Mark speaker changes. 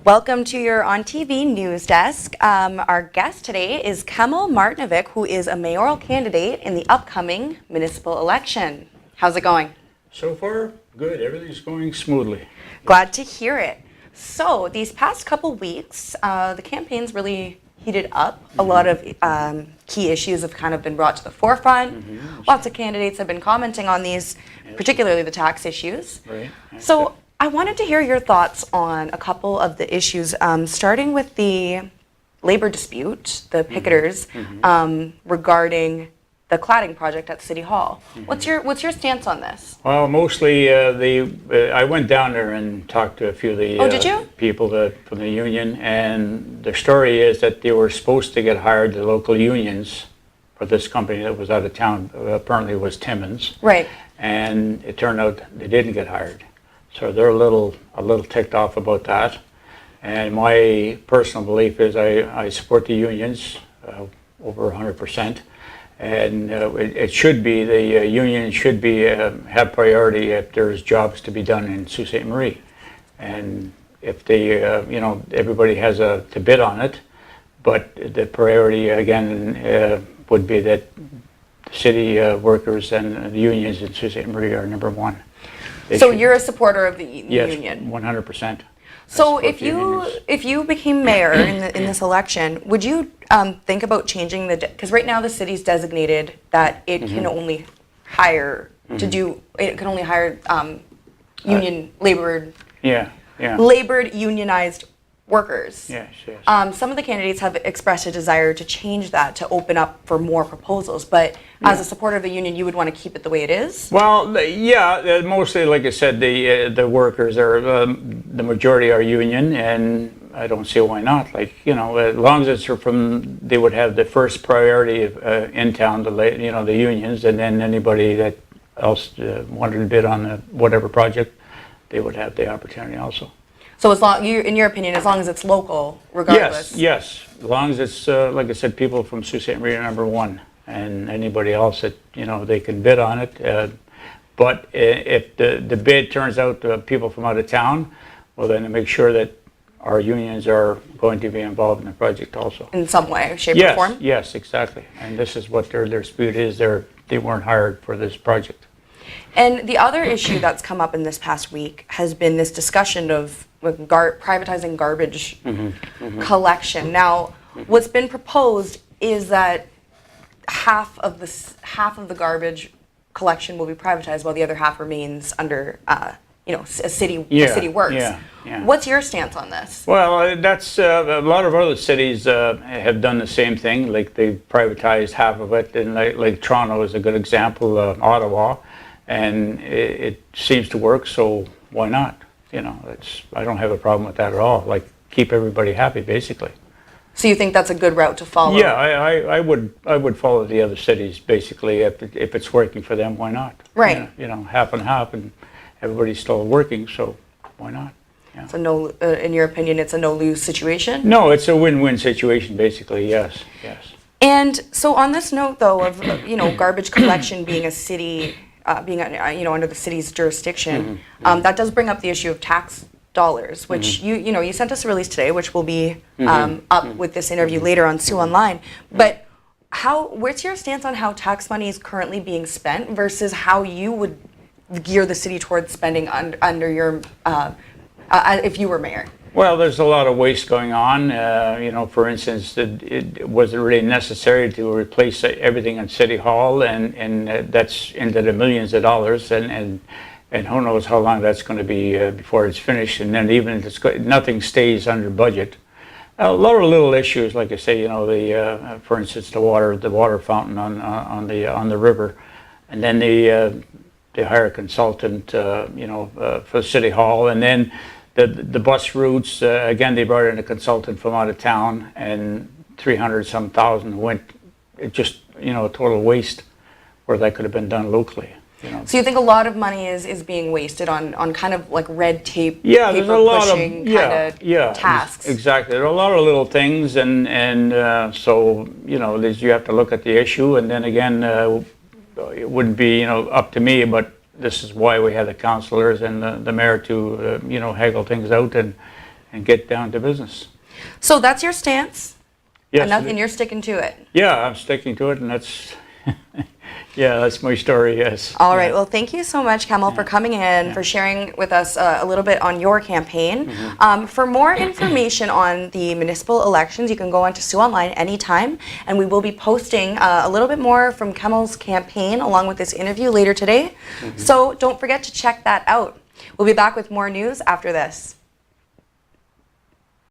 Speaker 1: Welcome to your On TV news desk. Our guest today is Kemal Martinovic, who is a mayoral candidate in the upcoming municipal election. How's it going?
Speaker 2: So far, good. Everything's going smoothly.
Speaker 1: Glad to hear it. So these past couple weeks, the campaign's really heated up. A lot of key issues have kind of been brought to the forefront. Lots of candidates have been commenting on these, particularly the tax issues.
Speaker 2: Right.
Speaker 1: So I wanted to hear your thoughts on a couple of the issues, starting with the labor dispute, the picketers, regarding the cladding project at City Hall. What's your stance on this?
Speaker 2: Well, mostly I went down there and talked to a few of the people from the union, and the story is that they were supposed to get hired, the local unions, for this company that was out of town. Apparently it was Timmins.
Speaker 1: Right.
Speaker 2: And it turned out they didn't get hired. So they're a little ticked off about that. And my personal belief is I support the unions over 100%. And it should be, the union should be have priority if there's jobs to be done in Sault Ste. Marie. And if they, everybody has to bid on it, but the priority again would be that city workers and the unions in Sault Ste. Marie are number one.
Speaker 1: So you're a supporter of the union?
Speaker 2: Yes, 100%.
Speaker 1: So if you became mayor in this election, would you think about changing because right now the city's designated that it can only hire union labored labored unionized workers.
Speaker 2: Yes, yes.
Speaker 1: Some of the candidates have expressed a desire to change that, to open up for more proposals, but as a supporter of the union, you would want to keep it the way it is?
Speaker 2: Well, mostly, like I said, the workers are, the majority are union, and I don't see why not. Like, as long as it's they would have the first priority in town, the unions, and then anybody that else wanted to bid on whatever project, they would have the opportunity also.
Speaker 1: So in your opinion, as long as it's local, regardless?
Speaker 2: Yes. As long as it's, like I said, people from Sault Ste. Marie are number one, and anybody else that, they can bid on it. But if the bid turns out to people from out of town, well, then to make sure that our unions are going to be involved in the project also.
Speaker 1: In some way, shape, or form?
Speaker 2: Yes, exactly. And this is what their dispute is. They weren't hired for this project.
Speaker 1: And the other issue that's come up in this past week has been this discussion of privatizing garbage collection. Now, what's been proposed is that half of the garbage collection will be privatized, while the other half remains under, city works.
Speaker 2: Yeah.
Speaker 1: What's your stance on this?
Speaker 2: Well, that's a lot of other cities have done the same thing. Like they privatized half of it, and like Toronto is a good example. Ottawa, and it seems to work. So why not? I don't have a problem with that at all. Like, keep everybody happy, basically.
Speaker 1: So you think that's a good route to follow?
Speaker 2: Yeah, I would follow the other cities, basically. If it's working for them, why not?
Speaker 1: Right.
Speaker 2: Half and half, and everybody's still working, so why not? Yeah.
Speaker 1: So in your opinion, it's a no-lose situation?
Speaker 2: No, it's a win-win situation, basically. Yes.
Speaker 1: And so on this note, though, of garbage collection being a city. Being under the city's jurisdiction, that does bring up the issue of tax dollars, which you sent us a release today, which will be up with this interview later on Sioux Online. But where's your stance on how tax money is currently being spent versus how you would gear the city towards spending under your if you were mayor?
Speaker 2: Well, there's a lot of waste going on. For instance, it wasn't really necessary to replace everything in City Hall, and that's into the millions of dollars, and who knows how long that's going to be before it's finished. And then even if nothing stays under budget. A lot of little issues, like I say, for instance, the water fountain on the river, and then they hire a consultant, for City Hall, and then. The bus routes, again, they brought in a consultant from out of town, and 300-some thousand went, just, a total waste where that could have been done locally.
Speaker 1: So you think a lot of money is being wasted on kind of like red tape,
Speaker 2: there's a lot of
Speaker 1: tasks.
Speaker 2: Exactly. There are a lot of little things, and so, you have to look at the issue, and then again, it wouldn't be, up to me, but this is why we have the councillors and the mayor to, haggle things out and get down to business.
Speaker 1: So that's your stance,
Speaker 2: Yes,
Speaker 1: and you're sticking to it.
Speaker 2: yeah, I'm sticking to it, and that's yeah, that's my story. Yes.
Speaker 1: All right. Well, thank you so much, Kemal, for coming in, for sharing with us a little bit on your campaign. For more information on the municipal elections, you can go on to Sioux Online anytime, and we will be posting a little bit more from Kemal's campaign along with this interview later today. So don't forget to check that out. We'll be back with more news after this.